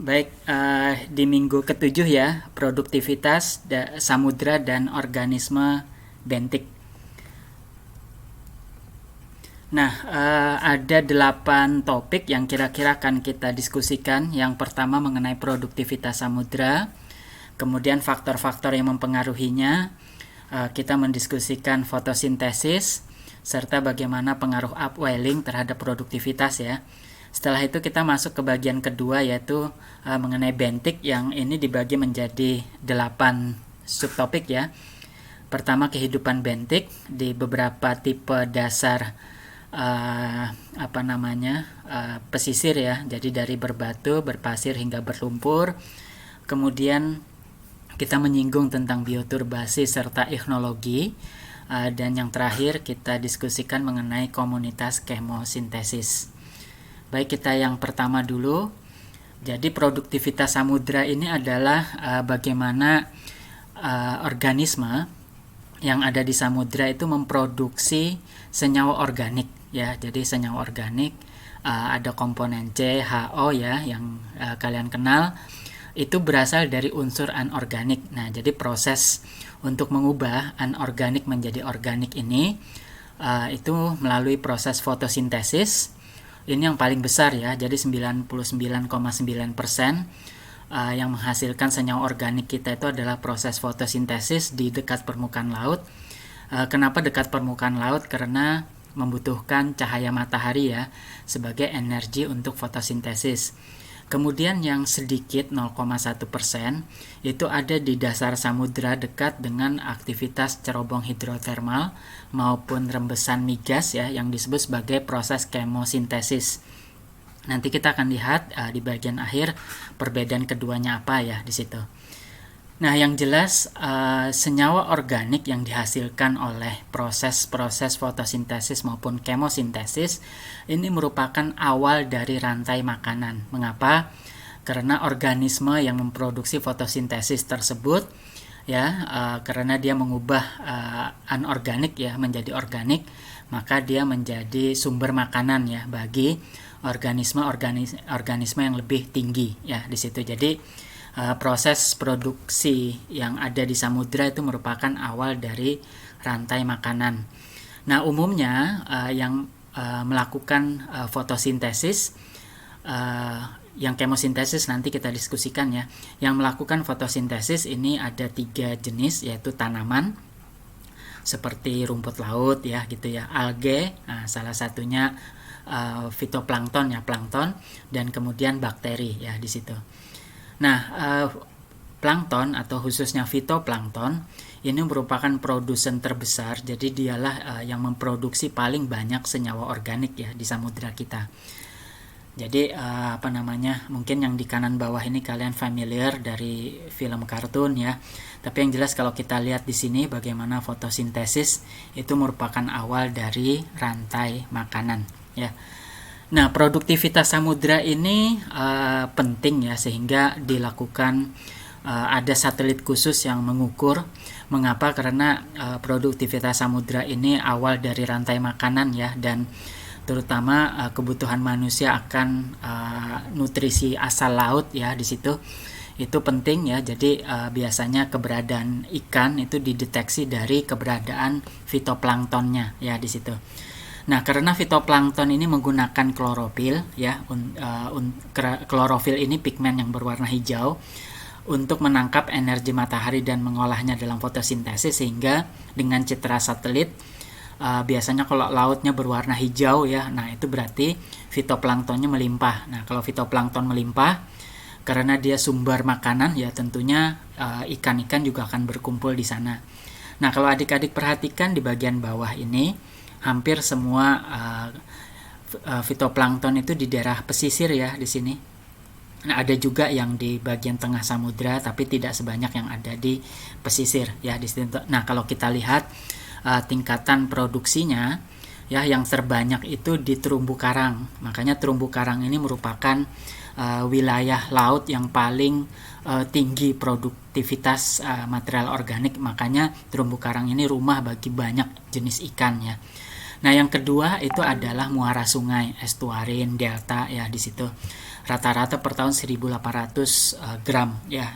Baik, di minggu ketujuh ya, produktivitas samudra dan organisme bentik. Nah, ada 8 topik yang kira-kira akan kita diskusikan. Yang pertama mengenai produktivitas samudra, kemudian faktor-faktor yang mempengaruhinya, kita mendiskusikan fotosintesis, serta bagaimana pengaruh upwelling terhadap produktivitas ya. Setelah itu kita masuk ke bagian kedua, yaitu mengenai bentik, yang ini dibagi menjadi 8 subtopik ya. Pertama, kehidupan bentik di beberapa tipe dasar pesisir ya. Jadi dari berbatu, berpasir hingga berlumpur. Kemudian kita menyinggung tentang bioturbasi serta ichnologi. Dan yang terakhir kita diskusikan mengenai komunitas kemosintesis. Baik, kita yang pertama dulu. Jadi produktivitas samudra ini adalah bagaimana organisme yang ada di samudra itu memproduksi senyawa organik ya. Jadi senyawa organik ada komponen C, HO ya yang kalian kenal, itu berasal dari unsur anorganik. Nah, jadi proses untuk mengubah anorganik menjadi organik ini itu melalui proses fotosintesis. Ini yang paling besar ya, jadi 99,9% yang menghasilkan senyawa organik kita itu adalah proses fotosintesis di dekat permukaan laut. Kenapa dekat permukaan laut? Karena membutuhkan cahaya matahari ya sebagai energi untuk fotosintesis. Kemudian yang sedikit 0,1% itu ada di dasar samudra dekat dengan aktivitas cerobong hidrotermal maupun rembesan migas ya yang disebut sebagai proses kemosintesis. Nanti kita akan lihat di bagian akhir perbedaan keduanya apa ya di situ. Nah, yang jelas senyawa organik yang dihasilkan oleh proses-proses fotosintesis maupun kemosintesis ini merupakan awal dari rantai makanan. Mengapa? Karena organisme yang memproduksi fotosintesis tersebut ya karena dia mengubah anorganik ya menjadi organik, maka dia menjadi sumber makanan ya bagi organisme yang lebih tinggi ya di situ. Jadi proses produksi yang ada di samudra itu merupakan awal dari rantai makanan. Nah, umumnya yang melakukan fotosintesis, yang kemosintesis nanti kita diskusikan ya. Yang melakukan fotosintesis ini ada 3 jenis, yaitu tanaman seperti rumput laut ya gitu ya, algae, salah satunya fitoplankton ya, plankton, dan kemudian bakteri ya di situ. Nah, plankton atau khususnya fitoplankton ini merupakan produsen terbesar, jadi dialah yang memproduksi paling banyak senyawa organik ya di samudra kita. Jadi mungkin yang di kanan bawah ini kalian familiar dari film kartun ya. Tapi yang jelas kalau kita lihat di sini bagaimana fotosintesis itu merupakan awal dari rantai makanan ya. Nah, produktivitas samudra ini penting ya, sehingga dilakukan ada satelit khusus yang mengukur. Mengapa? Karena produktivitas samudra ini awal dari rantai makanan ya, dan terutama kebutuhan manusia akan nutrisi asal laut ya di situ. Itu penting ya. Jadi biasanya keberadaan ikan itu dideteksi dari keberadaan fitoplanktonnya ya di situ. Nah, karena fitoplankton ini menggunakan klorofil ya, klorofil ini pigmen yang berwarna hijau untuk menangkap energi matahari dan mengolahnya dalam fotosintesis, sehingga dengan citra satelit biasanya kalau lautnya berwarna hijau ya, nah itu berarti fitoplanktonnya melimpah. Nah, kalau fitoplankton melimpah karena dia sumber makanan ya, tentunya ikan-ikan juga akan berkumpul di sana. Nah, kalau adik-adik perhatikan di bagian bawah ini, hampir semua fitoplankton itu di daerah pesisir ya di sini. Nah, ada juga yang di bagian tengah samudra, tapi tidak sebanyak yang ada di pesisir ya di sini. Nah, kalau kita lihat tingkatan produksinya ya, yang terbanyak itu di terumbu karang. Makanya terumbu karang ini merupakan wilayah laut yang paling tinggi produktivitas material organik. Makanya terumbu karang ini rumah bagi banyak jenis ikan ya. Nah, yang kedua itu adalah muara sungai, estuarin, delta ya di situ. rata-rata per tahun 1.800 gram ya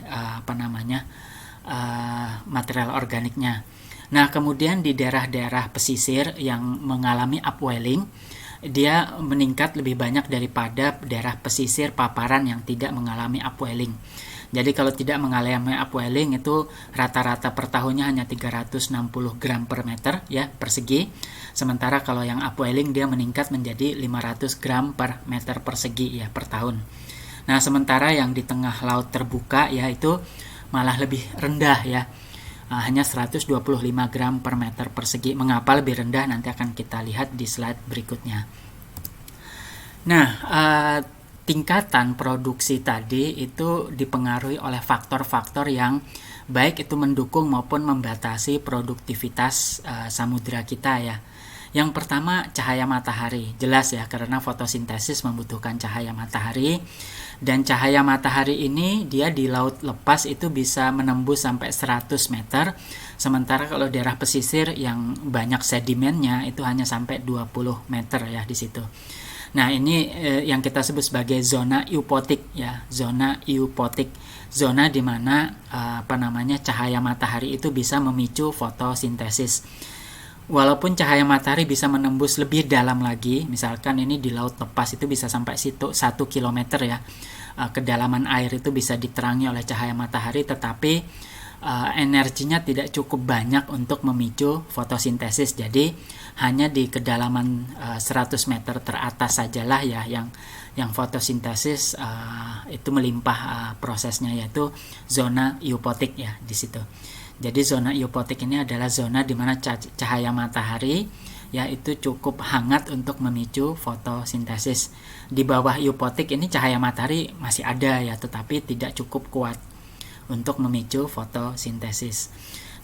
material organiknya. Nah, kemudian di daerah-daerah pesisir yang mengalami upwelling, dia meningkat lebih banyak daripada daerah pesisir paparan yang tidak mengalami upwelling. Jadi kalau tidak mengalami upwelling itu rata-rata per tahunnya hanya 360 gram per meter ya persegi. Sementara kalau yang upwelling dia meningkat menjadi 500 gram per meter persegi ya per tahun. Nah, sementara yang di tengah laut terbuka ya itu malah lebih rendah ya. Hanya 125 gram per meter persegi. Mengapa lebih rendah nanti akan kita lihat di slide berikutnya. Nah, tingkatan produksi tadi itu dipengaruhi oleh faktor-faktor yang baik itu mendukung maupun membatasi produktivitas samudra kita ya. Yang pertama cahaya matahari, jelas ya karena fotosintesis membutuhkan cahaya matahari. Dan cahaya matahari ini dia di laut lepas itu bisa menembus sampai 100 meter. Sementara kalau daerah pesisir yang banyak sedimennya itu hanya sampai 20 meter ya di situ. Nah, ini yang kita sebut sebagai zona eupotik ya, zona eupotik. Zona di mana cahaya matahari itu bisa memicu fotosintesis. Walaupun cahaya matahari bisa menembus lebih dalam lagi, misalkan ini di laut lepas itu bisa sampai 1 km ya, kedalaman air itu bisa diterangi oleh cahaya matahari, tetapi energinya tidak cukup banyak untuk memicu fotosintesis. Jadi hanya di kedalaman 100 meter teratas sajalah ya yang fotosintesis itu melimpah prosesnya, yaitu zona eupotik ya di situ. Jadi zona eupotik ini adalah zona di mana cahaya matahari ya itu cukup hangat untuk memicu fotosintesis. Di bawah eupotik ini cahaya matahari masih ada ya, tetapi tidak cukup kuat untuk memicu fotosintesis.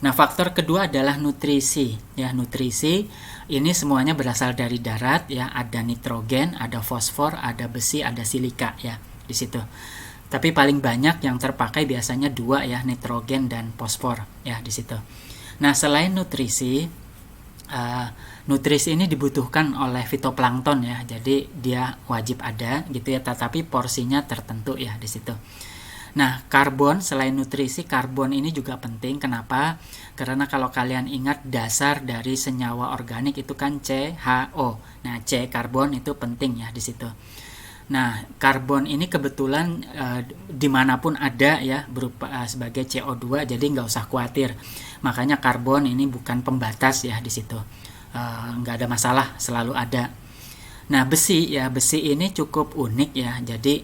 Nah, faktor kedua adalah nutrisi. Ya, nutrisi ini semuanya berasal dari darat ya, ada nitrogen, ada fosfor, ada besi, ada silika ya di situ. Tapi paling banyak yang terpakai biasanya 2 ya, nitrogen dan fosfor ya di situ. Nah, selain nutrisi, nutrisi ini dibutuhkan oleh fitoplankton ya. Jadi dia wajib ada gitu ya, tetapi porsinya tertentu ya di situ. Nah, karbon, selain nutrisi, karbon ini juga penting. Kenapa? Karena kalau kalian ingat dasar dari senyawa organik itu kan CHO. Nah, C karbon itu penting ya di situ. Nah, karbon ini kebetulan dimanapun ada ya berupa sebagai CO2, jadi nggak usah khawatir. Makanya karbon ini bukan pembatas ya di situ, nggak ada masalah, selalu ada. Nah, besi ini cukup unik ya. Jadi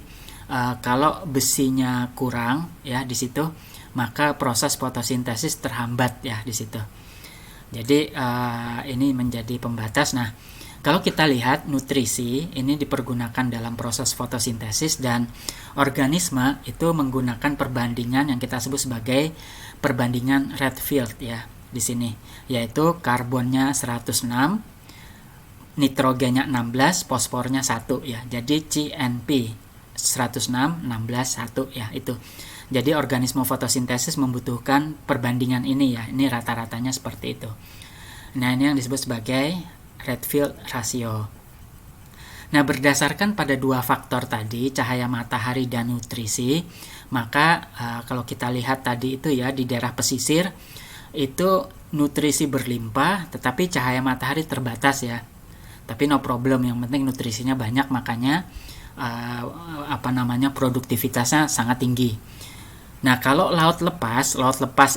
kalau besinya kurang ya di situ, maka proses fotosintesis terhambat ya di situ. Jadi ini menjadi pembatas. Nah, kalau kita lihat nutrisi ini dipergunakan dalam proses fotosintesis, dan organisme itu menggunakan perbandingan yang kita sebut sebagai perbandingan Redfield ya di sini, yaitu karbonnya 106, nitrogennya 16, fosfornya 1 ya. Jadi CNP 106 16 1 ya itu. Jadi organisme fotosintesis membutuhkan perbandingan ini ya. Ini rata-ratanya seperti itu. Nah, ini yang disebut sebagai Redfield ratio. Nah, berdasarkan pada 2 faktor tadi, cahaya matahari dan nutrisi, maka kalau kita lihat tadi itu ya di daerah pesisir itu nutrisi berlimpah, tetapi cahaya matahari terbatas ya. Tapi no problem, yang penting nutrisinya banyak, makanya produktivitasnya sangat tinggi. Nah, kalau laut lepas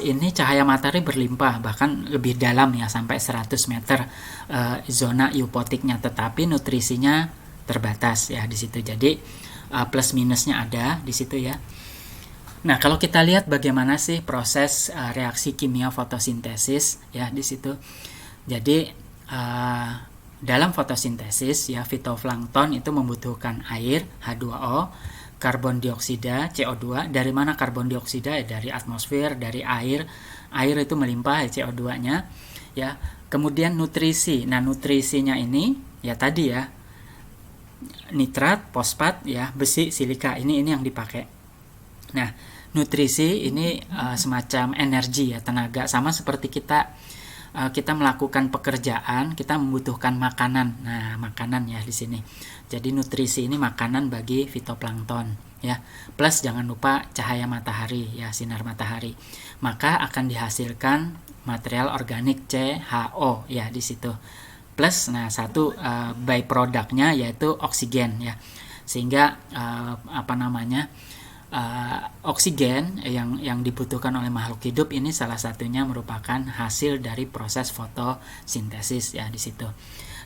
ini cahaya matahari berlimpah, bahkan lebih dalam ya sampai 100 meter zona eupotiknya, tetapi nutrisinya terbatas ya di situ. Jadi plus minusnya ada di situ ya. Nah, kalau kita lihat bagaimana sih proses reaksi kimia fotosintesis ya di situ. Jadi dalam fotosintesis ya, fitoplankton itu membutuhkan air H2O, karbon dioksida CO2. Dari mana karbon dioksida? Dari atmosfer, dari air. Air itu melimpah CO2-nya ya. Kemudian nutrisi. Nah, nutrisinya ini ya tadi ya, nitrat, fosfat ya, besi, silika. Ini yang dipakai. Nah, nutrisi ini semacam energi ya, tenaga, sama seperti kita kita melakukan pekerjaan, kita membutuhkan makanan. Nah, makanan ya di sini. Jadi nutrisi ini makanan bagi fitoplankton ya. Plus jangan lupa cahaya matahari ya, sinar matahari. Maka akan dihasilkan material organik CHO ya di situ. Plus satu byproduct-nya yaitu oksigen ya. Sehingga oksigen yang dibutuhkan oleh makhluk hidup ini salah satunya merupakan hasil dari proses fotosintesis ya di situ.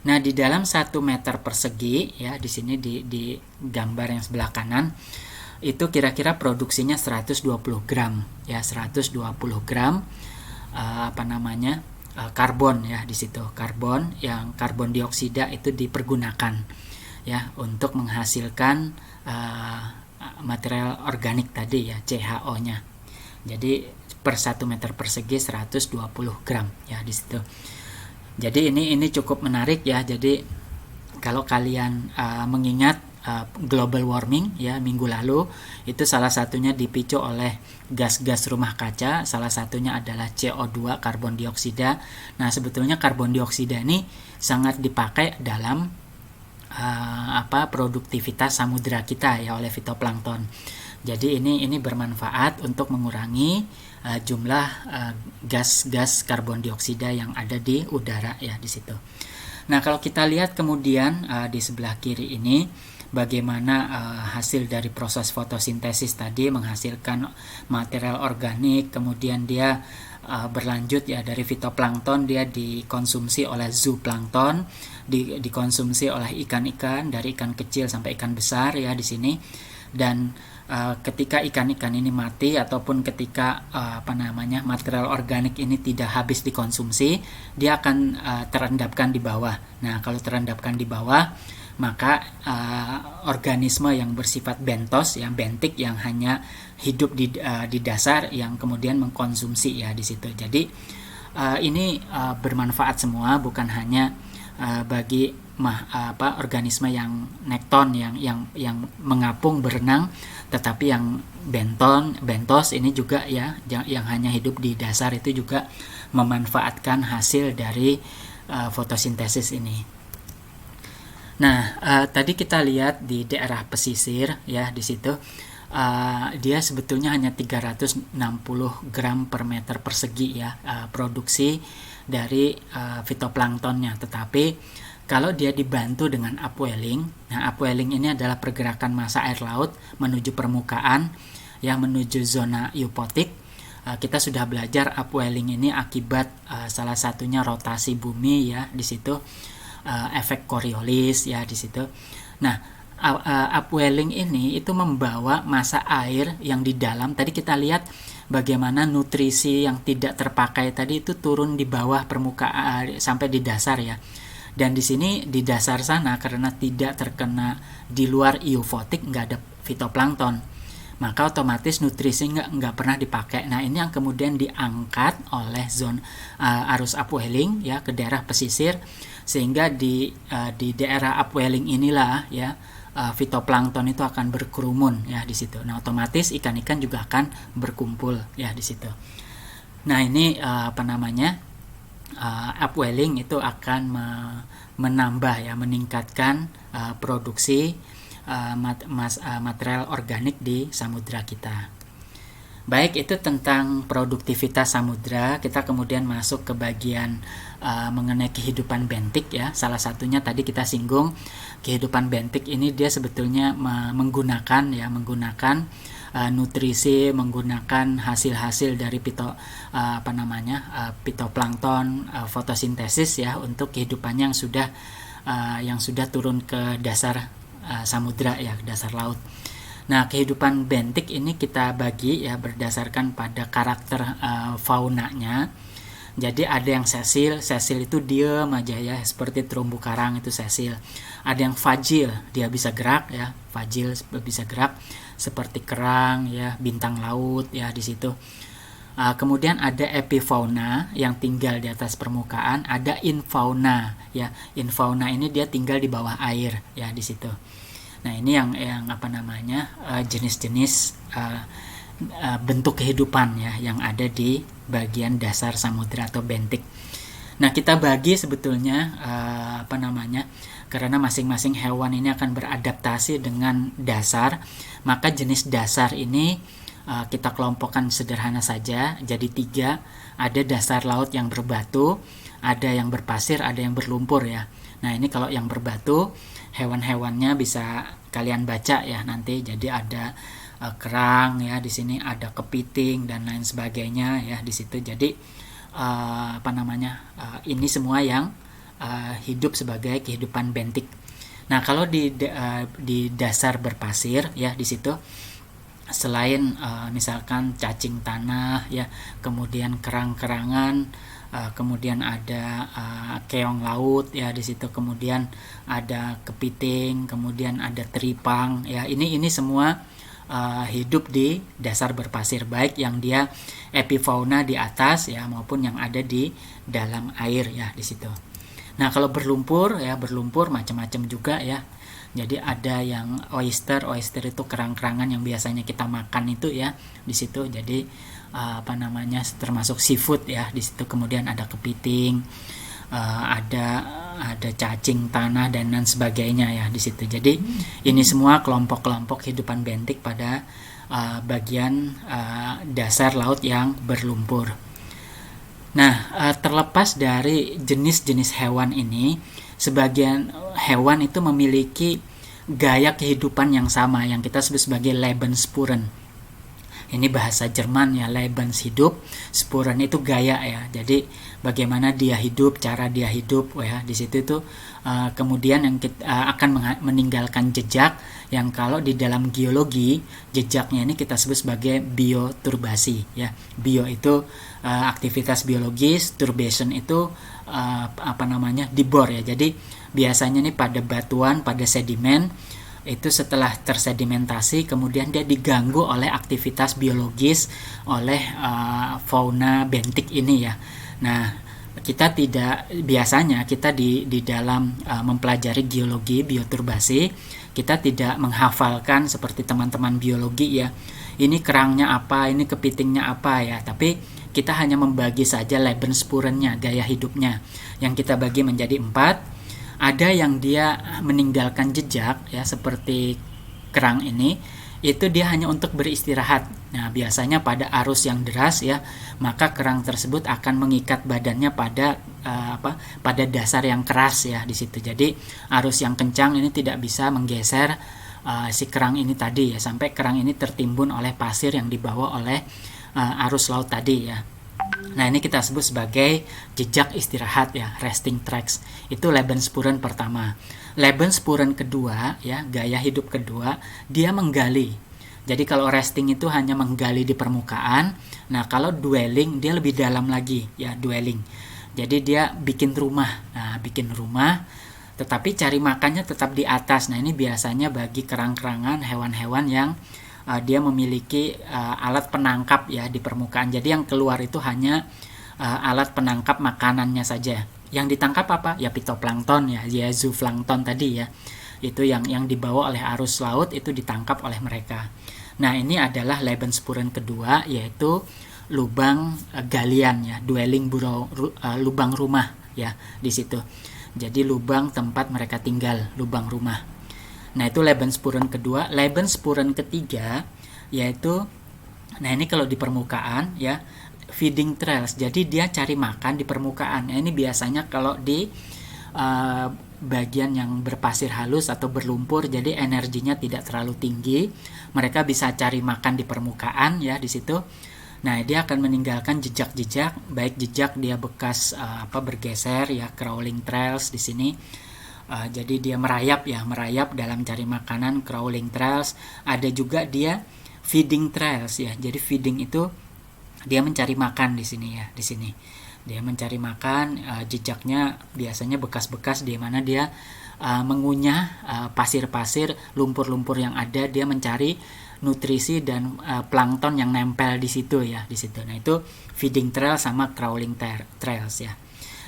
Nah, di dalam 1 meter persegi ya di sini di gambar yang sebelah kanan itu kira-kira produksinya 120 gram ya, 120 gram karbon ya di situ. Karbon yang karbon dioksida itu dipergunakan ya untuk menghasilkan material organik tadi ya, CHO-nya. Jadi per 1 meter persegi 120 gram ya di situ. Jadi ini cukup menarik ya. Jadi kalau kalian mengingat global warming ya minggu lalu, itu salah satunya dipicu oleh gas-gas rumah kaca, salah satunya adalah CO2, karbon dioksida. Nah, sebetulnya karbon dioksida ini sangat dipakai dalam produktivitas samudra kita ya oleh fitoplankton. Jadi ini bermanfaat untuk mengurangi jumlah gas-gas karbon dioksida yang ada di udara ya di situ. Nah, kalau kita lihat kemudian di sebelah kiri ini bagaimana hasil dari proses fotosintesis tadi menghasilkan material organik, kemudian dia berlanjut ya dari fitoplankton dia dikonsumsi oleh zooplankton, dikonsumsi oleh ikan-ikan dari ikan kecil sampai ikan besar ya di sini. Dan ketika ikan-ikan ini mati ataupun ketika material organik ini tidak habis dikonsumsi, dia akan terendapkan di bawah. Nah, kalau terendapkan di bawah, maka organisme yang bersifat bentos, yang bentik, yang hanya hidup di dasar, yang kemudian mengkonsumsi ya di situ. Jadi ini bermanfaat semua, bukan hanya bagi organisme yang nekton, yang mengapung berenang, tetapi yang bentos ini juga ya, yang hanya hidup di dasar itu juga memanfaatkan hasil dari fotosintesis ini. Nah, tadi kita lihat di daerah pesisir ya di situ dia sebetulnya hanya 360 gram per meter persegi ya produksi dari fitoplanktonnya. Tetapi kalau dia dibantu dengan upwelling, nah upwelling ini adalah pergerakan massa air laut menuju permukaan ya, menuju zona eupotik. Kita sudah belajar upwelling ini akibat salah satunya rotasi bumi ya di situ. Efek Coriolis ya di situ. Nah, upwelling ini itu membawa massa air yang di dalam. Tadi kita lihat bagaimana nutrisi yang tidak terpakai tadi itu turun di bawah permukaan sampai di dasar ya. Dan di sini di dasar sana karena tidak terkena di luar eufotik, nggak ada fitoplankton, maka otomatis nutrisi nggak pernah dipakai. Nah, ini yang kemudian diangkat oleh zona arus upwelling ya ke daerah pesisir, sehingga di daerah upwelling inilah ya fitoplankton itu akan berkerumun ya di situ. Nah, otomatis ikan-ikan juga akan berkumpul ya di situ. Nah, ini upwelling itu akan menambah ya, meningkatkan produksi material organik di samudra kita. Baik, itu tentang produktivitas samudra. Kita kemudian masuk ke bagian mengenai kehidupan bentik ya. Salah satunya tadi kita singgung, kehidupan bentik ini dia sebetulnya menggunakan nutrisi, menggunakan hasil-hasil dari fitoplankton, fotosintesis ya untuk kehidupannya yang sudah turun ke dasar samudra ya, dasar laut. Nah, kehidupan bentik ini kita bagi ya berdasarkan pada karakter faunanya. Jadi ada yang sesil itu diam aja ya, seperti terumbu karang itu sesil. Ada yang fagil, dia bisa gerak ya, fagil bisa gerak seperti kerang ya, bintang laut ya di situ. Kemudian ada epifauna yang tinggal di atas permukaan, ada infauna ya. Infauna ini dia tinggal di bawah air ya di situ. Nah, ini yang jenis-jenis bentuk kehidupan ya yang ada di bagian dasar samudra atau bentik. Nah, kita bagi sebetulnya karena masing-masing hewan ini akan beradaptasi dengan dasar, maka jenis dasar ini kita kelompokkan sederhana saja jadi 3. Ada dasar laut yang berbatu, ada yang berpasir, ada yang berlumpur ya. Nah, ini kalau yang berbatu, hewan-hewannya bisa kalian baca ya nanti. Jadi ada kerang ya di sini, ada kepiting dan lain sebagainya ya di situ. Jadi ini semua yang hidup sebagai kehidupan bentik. Nah, kalau di dasar berpasir ya di situ, selain misalkan cacing tanah ya, kemudian kerang-kerangan, kemudian ada keong laut ya di situ, kemudian ada kepiting, kemudian ada teripang ya. Ini semua hidup di dasar berpasir, baik yang dia epifauna di atas ya maupun yang ada di dalam air ya di situ. Nah, kalau berlumpur macam-macam juga ya. Jadi ada yang oyster itu kerang-kerangan yang biasanya kita makan itu ya di situ. Jadi termasuk seafood ya di situ. Kemudian ada kepiting, ada cacing tanah dan lain sebagainya ya di situ. Jadi ini semua kelompok-kelompok kehidupan bentik pada bagian dasar laut yang berlumpur. Nah, terlepas dari jenis-jenis hewan ini, sebagian hewan itu memiliki gaya kehidupan yang sama yang kita sebut sebagai Lebensspuren. Ini bahasa Jerman ya, Lebens hidup, Spuren itu gaya ya. Jadi bagaimana dia hidup, cara dia hidup ya di situ itu kemudian yang kita akan meninggalkan jejak yang kalau di dalam geologi jejaknya ini kita sebut sebagai bioturbasi ya. Bio itu aktivitas biologis, turbation itu dibor ya. Jadi biasanya nih pada batuan, pada sedimen itu setelah tersedimentasi kemudian dia diganggu oleh aktivitas biologis oleh fauna bentik ini ya. Nah, kita di dalam mempelajari geologi bioturbasi, kita tidak menghafalkan seperti teman-teman biologi ya. Ini kerangnya apa, ini kepitingnya apa ya, tapi kita hanya membagi saja Lebensspurennya, gaya hidupnya, yang kita bagi menjadi 4. Ada yang dia meninggalkan jejak ya, seperti kerang ini, itu dia hanya untuk beristirahat. Nah, biasanya pada arus yang deras ya, maka kerang tersebut akan mengikat badannya pada dasar yang keras ya di situ. Jadi arus yang kencang ini tidak bisa menggeser si kerang ini tadi ya, sampai kerang ini tertimbun oleh pasir yang dibawa oleh arus laut tadi ya. Nah, ini kita sebut sebagai jejak istirahat ya, resting tracks. Itu Lebensspuren pertama. Lebensspuren kedua ya, gaya hidup kedua, dia menggali. Jadi kalau resting itu hanya menggali di permukaan. Nah, kalau dwelling dia lebih dalam lagi ya, dwelling. Jadi dia bikin rumah. Nah, bikin rumah tetapi cari makannya tetap di atas. Nah, ini biasanya bagi kerang-kerangan, hewan-hewan yang dia memiliki alat penangkap ya di permukaan. Jadi yang keluar itu hanya alat penangkap makanannya saja. Yang ditangkap apa? Ya phytoplankton ya, zooplankton tadi ya. Itu yang dibawa oleh arus laut itu ditangkap oleh mereka. Nah, ini adalah Lebensspuren kedua, yaitu lubang galian ya, dwelling lubang rumah ya di situ. Jadi lubang tempat mereka tinggal, lubang rumah. Nah, itu Lebensspuren kedua. Lebensspuren ketiga yaitu, nah ini kalau di permukaan ya, feeding trails. Jadi dia cari makan di permukaan. Nah, ini biasanya kalau di bagian yang berpasir halus atau berlumpur, jadi energinya tidak terlalu tinggi. Mereka bisa cari makan di permukaan ya di situ. Nah, dia akan meninggalkan jejak-jejak, baik jejak dia bekas bergeser ya, crawling trails di sini. Jadi dia merayap dalam cari makanan, crawling trails. Ada juga dia feeding trails ya. Jadi feeding itu dia mencari makan di sini ya, di sini. Dia mencari makan, jejaknya biasanya bekas-bekas di mana dia mengunyah pasir-pasir, lumpur-lumpur yang ada, dia mencari nutrisi dan plankton yang nempel di situ ya, di situ. Nah, itu feeding trail sama crawling trails ya.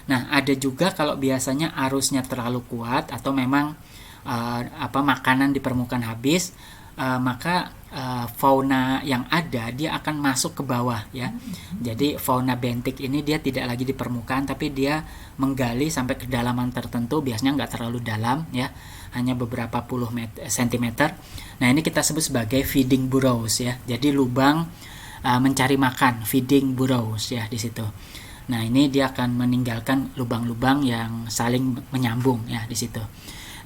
Nah, ada juga kalau biasanya arusnya terlalu kuat atau memang makanan di permukaan habis, maka fauna yang ada dia akan masuk ke bawah ya. Jadi fauna bentik ini dia tidak lagi di permukaan, tapi dia menggali sampai kedalaman tertentu, biasanya nggak terlalu dalam ya, hanya beberapa puluh sentimeter. Nah ini kita sebut sebagai feeding burrows ya. Jadi lubang mencari makan, feeding burrows ya di situ. Nah ini dia akan meninggalkan lubang-lubang yang saling menyambung ya di situ.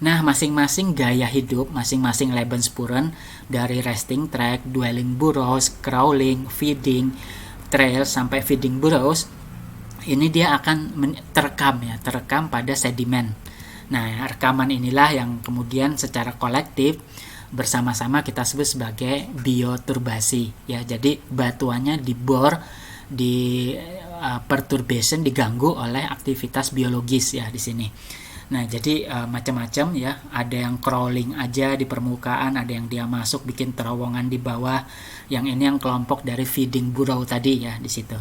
Nah, masing-masing gaya hidup, masing-masing Lebensspuren dari resting track, dwelling burrows, crawling, feeding, trail sampai feeding burrows, ini dia akan terekam pada sedimen. Nah, rekaman inilah yang kemudian secara kolektif bersama-sama kita sebut sebagai bioturbasi ya. Jadi batuannya dibor, di perturbation, diganggu oleh aktivitas biologis ya di sini. Nah, jadi macam-macam ya, ada yang crawling aja di permukaan, ada yang dia masuk bikin terowongan di bawah. Yang ini yang kelompok dari feeding burrow tadi ya di situ.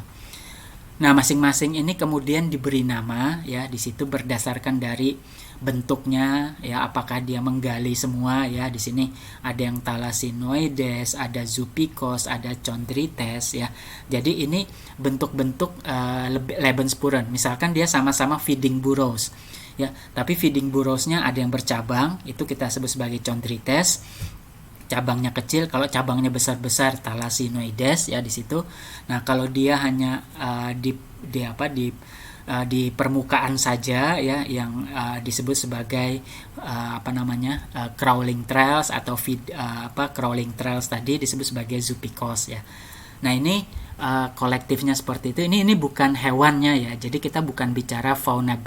Nah, masing-masing ini kemudian diberi nama ya di situ berdasarkan dari bentuknya ya, apakah dia menggali semua ya. Di sini ada yang Thalassinoides, ada Zupikos, ada Chondrites ya. Jadi ini bentuk-bentuk Lebensspuren. Misalkan dia sama-sama feeding burrows. Ya, tapi feeding burrows-nya ada yang bercabang, itu kita sebut sebagai Chondrites. Cabangnya kecil, kalau cabangnya besar-besar Thalassinoides ya di situ. Nah, kalau dia hanya di permukaan saja ya, yang disebut sebagai crawling trails atau crawling trails tadi disebut sebagai Zupikos ya. Nah, ini kolektifnya seperti itu. Ini bukan hewannya ya. Jadi kita bukan bicara fauna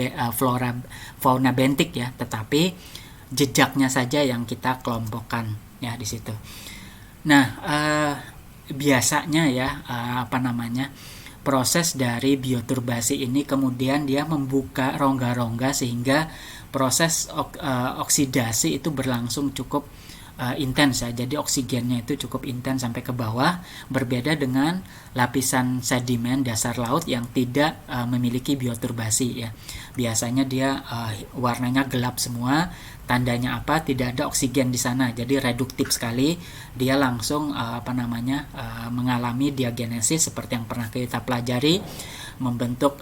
bentik ya, tetapi jejaknya saja yang kita kelompokkan ya di situ. Nah, biasanya ya proses dari bioturbasi ini kemudian dia membuka rongga-rongga sehingga proses oksidasi itu berlangsung cukup intens ya. Jadi oksigennya itu cukup intens sampai ke bawah, berbeda dengan lapisan sedimen dasar laut yang tidak memiliki bioturbasi ya. Biasanya dia warnanya gelap semua, tandanya apa? Tidak ada oksigen di sana. Jadi reduktif sekali, dia langsung mengalami diagenesis seperti yang pernah kita pelajari, membentuk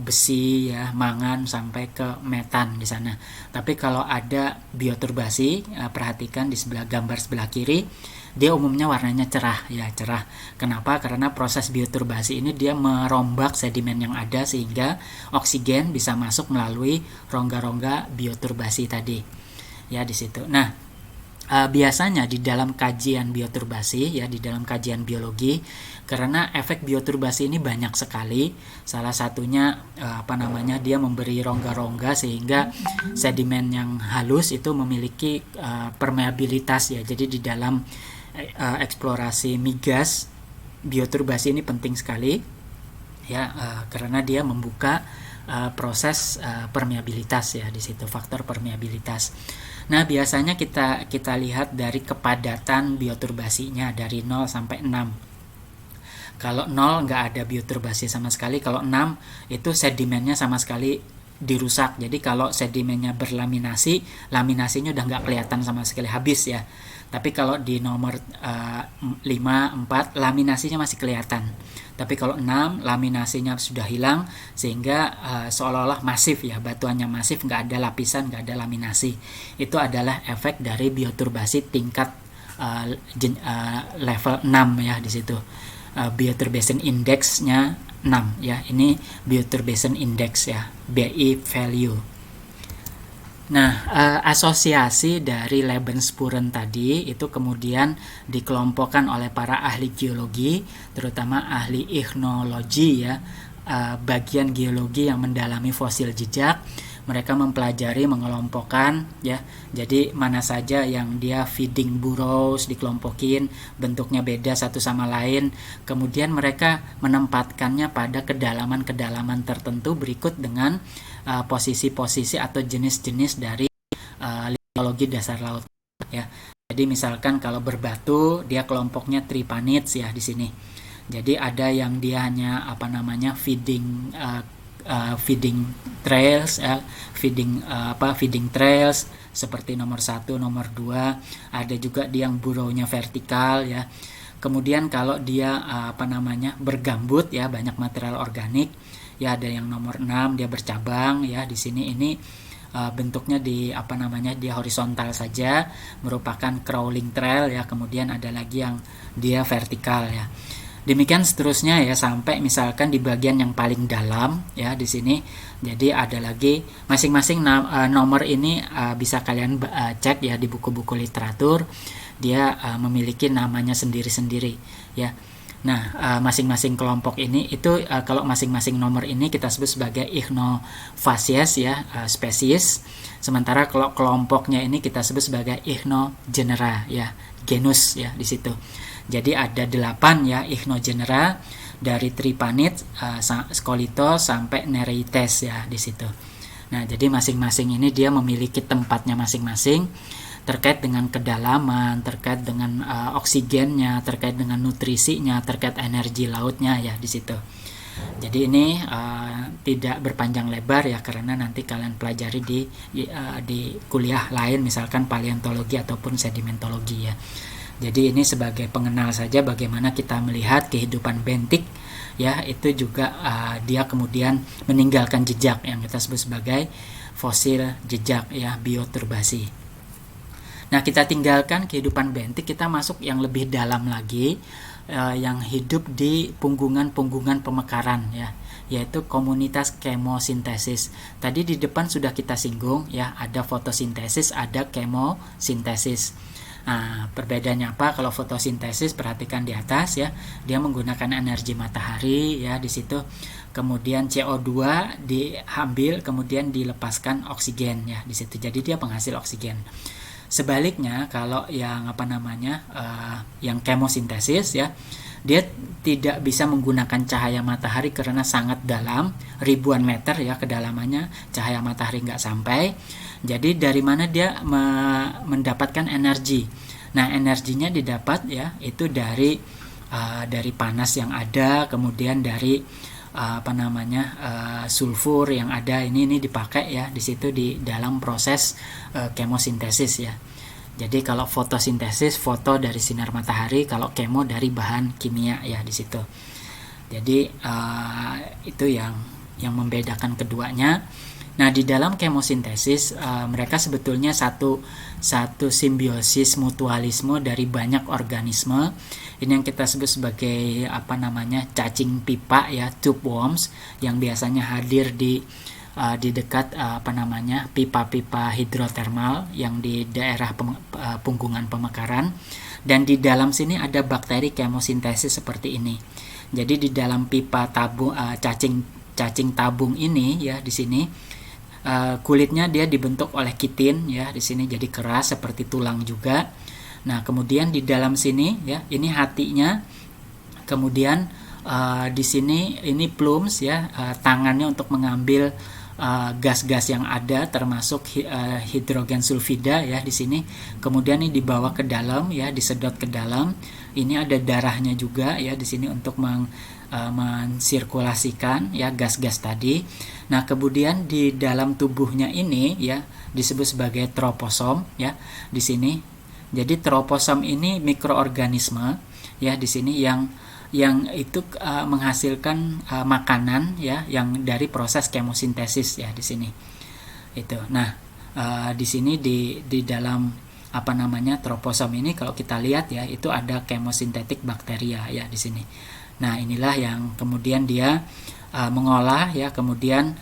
besi ya, mangan sampai ke metan di sana. Tapi kalau ada bioturbasi, perhatikan di sebelah gambar sebelah kiri, dia umumnya warnanya cerah ya, cerah. Kenapa? Karena proses bioturbasi ini dia merombak sedimen yang ada sehingga oksigen bisa masuk melalui rongga-rongga bioturbasi tadi ya di situ. Nah, biasanya di dalam kajian bioturbasi ya, di dalam kajian biologi, karena efek bioturbasi ini banyak sekali. Salah satunya dia memberi rongga-rongga sehingga sedimen yang halus itu memiliki permeabilitas ya. Jadi di dalam eksplorasi migas, bioturbasi ini penting sekali ya, karena dia membuka proses permeabilitas ya di situ, faktor permeabilitas. Nah, biasanya kita lihat dari kepadatan bioturbasinya dari 0 sampai 6. Kalau 0 nggak ada bioturbasi sama sekali, kalau 6 itu sedimennya sama sekali dirusak. Jadi kalau sedimennya berlaminasi, laminasinya udah nggak kelihatan sama sekali, habis ya. Tapi kalau di nomor 5, 4 laminasinya masih kelihatan. Tapi kalau 6 laminasinya sudah hilang sehingga seolah-olah masif ya, batuannya masif, nggak ada lapisan, nggak ada laminasi. Itu adalah efek dari bioturbasi tingkat level 6 ya di situ. Bioturbation index-nya 6 ya. Ini bioturbation index ya, BI value. Nah, asosiasi dari Lebensspuren tadi itu kemudian dikelompokkan oleh para ahli geologi, terutama ahli ichnologi ya, bagian geologi yang mendalami fosil jejak. Mereka mempelajari, mengelompokkan ya. Jadi mana saja yang dia feeding burrows dikelompokin, bentuknya beda satu sama lain. Kemudian mereka menempatkannya pada kedalaman-kedalaman tertentu berikut dengan posisi-posisi atau jenis-jenis dari litologi dasar laut ya. Jadi misalkan kalau berbatu dia kelompoknya tripanids ya di sini. Jadi ada yang dia hanya feeding feeding trails, feeding trails seperti nomor 1, nomor 2. Ada juga dia yang burrownya vertikal ya. Kemudian kalau dia bergambut ya, banyak material organik ya, ada yang nomor 6 dia bercabang ya. Di sini ini bentuknya dia horizontal saja, merupakan crawling trail ya. Kemudian ada lagi yang dia vertikal ya. Demikian seterusnya ya, sampai misalkan di bagian yang paling dalam ya di sini. Jadi ada lagi masing-masing nomor ini bisa kalian cek ya di buku-buku literatur. Dia memiliki namanya sendiri-sendiri ya. Nah, masing-masing kelompok ini itu kalau masing-masing nomor ini kita sebut sebagai ichnofacies ya, spesies. Sementara kalau kelompoknya ini kita sebut sebagai ichnogenera ya, genus ya di situ. Jadi ada 8 ya ichnogenera, dari Tripanid, Scolithos sampai Nereides ya di situ. Nah, jadi masing-masing ini dia memiliki tempatnya masing-masing, terkait dengan kedalaman, terkait dengan oksigennya, terkait dengan nutrisinya, terkait energi lautnya ya di situ. Jadi ini tidak berpanjang lebar ya, karena nanti kalian pelajari di kuliah lain, misalkan paleontologi ataupun sedimentologi ya. Jadi ini sebagai pengenal saja bagaimana kita melihat kehidupan bentik ya, itu juga dia kemudian meninggalkan jejak yang kita sebut sebagai fosil jejak ya, bioturbasi. Nah, kita tinggalkan kehidupan bentik, kita masuk yang lebih dalam lagi, yang hidup di punggungan-punggungan pemekaran ya, yaitu komunitas kemosintesis. Tadi di depan sudah kita singgung ya, ada fotosintesis, ada kemosintesis. Nah, perbedaannya apa? Kalau fotosintesis, perhatikan di atas ya, dia menggunakan energi matahari ya di situ. Kemudian CO2 diambil, kemudian dilepaskan oksigen ya di situ. Jadi dia penghasil oksigen. Sebaliknya kalau yang yang kemosintesis ya, dia tidak bisa menggunakan cahaya matahari karena sangat dalam, ribuan meter ya kedalamannya, cahaya matahari nggak sampai. Jadi dari mana dia mendapatkan energi? Nah, energinya didapat ya itu dari panas yang ada, kemudian dari sulfur yang ada, ini dipakai ya di situ di dalam proses kemosintesis ya. Jadi kalau fotosintesis, foto dari sinar matahari, kalau kemo dari bahan kimia ya di situ. Jadi itu yang membedakan keduanya. Nah, di dalam kemosintesis mereka sebetulnya satu simbiosis mutualisme dari banyak organisme. Ini yang kita sebut sebagai cacing pipa ya, tube worms, yang biasanya hadir di dekat pipa-pipa hidrotermal yang di daerah punggungan pemekaran. Dan di dalam sini ada bakteri kemosintesis seperti ini. Jadi di dalam pipa tabung cacing tabung ini ya di sini, kulitnya dia dibentuk oleh kitin ya di sini, jadi keras seperti tulang juga. Nah, kemudian di dalam sini ya, ini hatinya. Kemudian di sini ini plumes ya, tangannya untuk mengambil gas-gas yang ada, termasuk hidrogen sulfida ya di sini. Kemudian ini dibawa ke dalam ya, disedot ke dalam. Ini ada darahnya juga ya di sini untuk mensirkulasikan ya gas-gas tadi. Nah, kemudian di dalam tubuhnya ini ya disebut sebagai troposom ya di sini. Jadi troposom ini mikroorganisme ya di sini yang itu menghasilkan makanan ya, yang dari proses kemosintesis ya di sini. Itu. Nah, di sini di dalam troposom ini kalau kita lihat ya, itu ada kemosintetik bakteria ya di sini. Nah, inilah yang kemudian dia mengolah ya, kemudian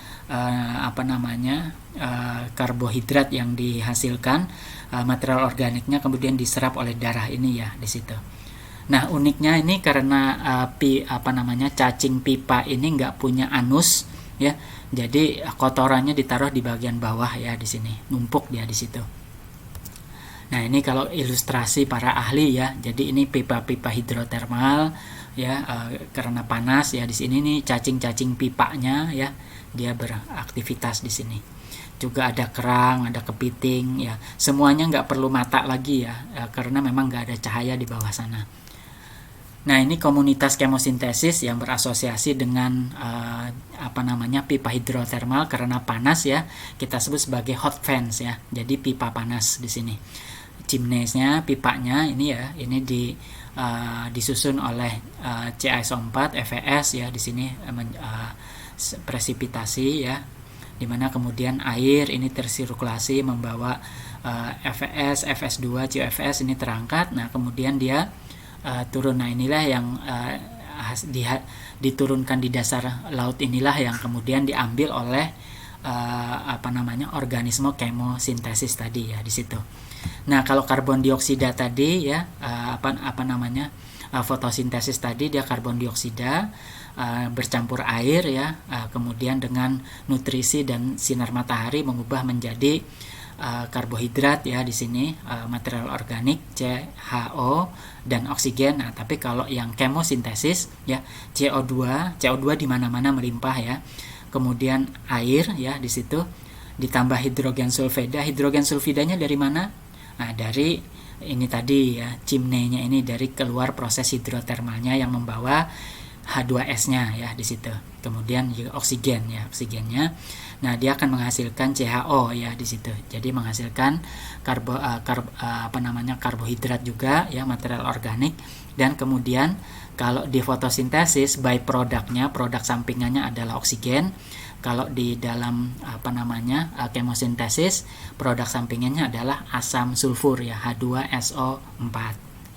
karbohidrat yang dihasilkan, material organiknya kemudian diserap oleh darah ini ya di situ. Nah, uniknya ini karena cacing pipa ini nggak punya anus ya, jadi kotorannya ditaruh di bagian bawah ya di sini, numpuk dia di situ. Nah, ini kalau ilustrasi para ahli ya, jadi ini pipa-pipa hidrotermal ya, karena panas ya di sini nih cacing-cacing pipanya ya, dia beraktivitas di sini. Juga ada kerang, ada kepiting ya, semuanya nggak perlu mata lagi ya, karena memang nggak ada cahaya di bawah sana. Nah, ini komunitas kemosintesis yang berasosiasi dengan pipa hidrotermal karena panas ya. Kita sebut sebagai hot fans ya. Jadi pipa panas di sini. Chimneysnya, pipanya ini ya, ini disusun oleh CaSO4 FeS ya di sini presipitasi ya, dimana kemudian air ini tersirkulasi membawa FeS, Fs2, CuFs ini terangkat. Nah, kemudian dia turun. Nah, inilah yang diturunkan di dasar laut, inilah yang kemudian diambil oleh organisme kemosintesis tadi ya di situ. Nah, kalau karbon dioksida tadi ya fotosintesis tadi dia karbon dioksida bercampur air ya, kemudian dengan nutrisi dan sinar matahari mengubah menjadi karbohidrat ya di sini, material organik CHO dan oksigen. Nah, tapi kalau yang kemosintesis ya CO2 di mana-mana melimpah ya. Kemudian air ya di situ, ditambah hidrogen sulfida. Hidrogen sulfidanya dari mana? Nah, dari ini tadi ya, chimney-nya ini dari keluar proses hidrotermalnya yang membawa H2S-nya ya di situ. Kemudian juga oksigen ya, oksigennya. Nah, dia akan menghasilkan CHO ya di situ. Jadi menghasilkan karbohidrat juga ya, material organik. Dan kemudian kalau di fotosintesis byproduct-nya, produk sampingannya adalah oksigen. Kalau di dalam kemosintesis, produk sampingannya adalah asam sulfur ya, H2SO4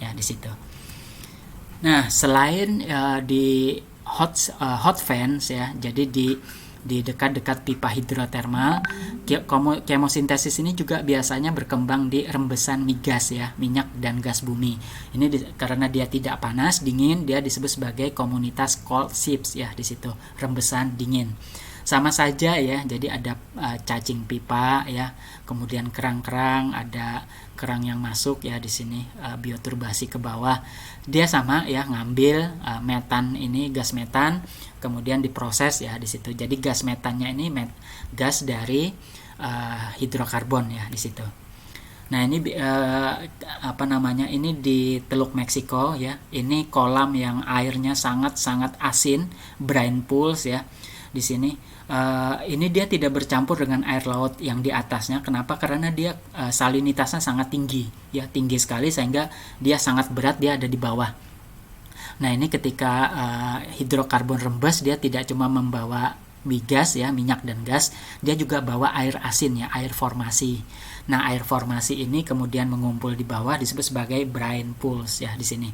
ya di situ. Nah, selain di hot fans ya, jadi di dekat-dekat pipa hidrotermal, kemosintesis ini juga biasanya berkembang di rembesan migas ya, minyak dan gas bumi. Ini karena dia tidak panas, dingin, dia disebut sebagai komunitas cold ships ya di situ, rembesan dingin. Sama saja ya, jadi ada cacing pipa ya, kemudian kerang-kerang, ada kerang yang masuk ya di sini, bioturbasi ke bawah. Dia sama ya, ngambil metan ini, gas metan, kemudian diproses ya di situ. Jadi gas metannya ini gas dari hidrokarbon ya di situ. Nah, ini ini di Teluk Meksiko ya. Ini kolam yang airnya sangat-sangat asin, brine pools ya. Di sini ini dia tidak bercampur dengan air laut yang di atasnya. Kenapa? Karena dia salinitasnya sangat tinggi ya, tinggi sekali sehingga dia sangat berat, dia ada di bawah. Nah, ini ketika hidrokarbon rembes, dia tidak cuma membawa migas ya, minyak dan gas, dia juga bawa air asin ya, air formasi. Nah, air formasi ini kemudian mengumpul di bawah, disebut sebagai brine pools ya di sini.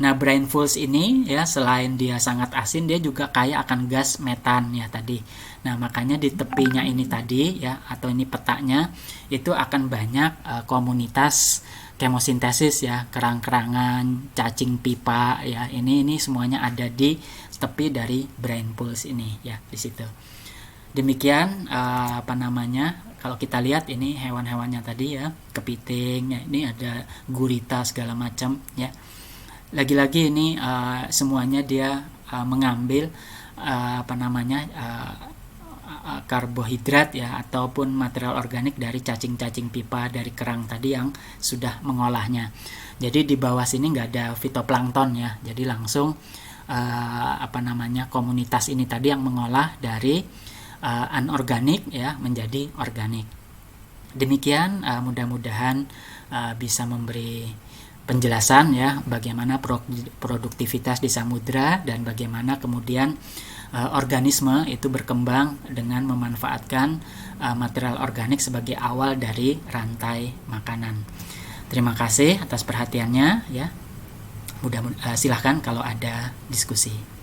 Nah, brine pools ini ya, selain dia sangat asin, dia juga kaya akan gas metan ya tadi. Nah, makanya di tepinya ini tadi ya, atau ini petanya, itu akan banyak komunitas kemosintesis ya, kerang-kerangan, cacing pipa ya. Ini semuanya ada di tepi dari brine pools ini ya di situ. Demikian kalau kita lihat ini hewan-hewannya tadi ya, kepiting ya, ini ada gurita segala macam ya. Lagi-lagi ini semuanya dia mengambil karbohidrat ya, ataupun material organik dari cacing-cacing pipa, dari kerang tadi yang sudah mengolahnya. Jadi di bawah sini nggak ada fitoplankton ya, jadi langsung komunitas ini tadi yang mengolah dari anorganik ya menjadi organik. Demikian mudah-mudahan bisa memberi penjelasan ya bagaimana produktivitas di samudra dan bagaimana kemudian organisme itu berkembang dengan memanfaatkan material organik sebagai awal dari rantai makanan. Terima kasih atas perhatiannya ya. Silahkan kalau ada diskusi.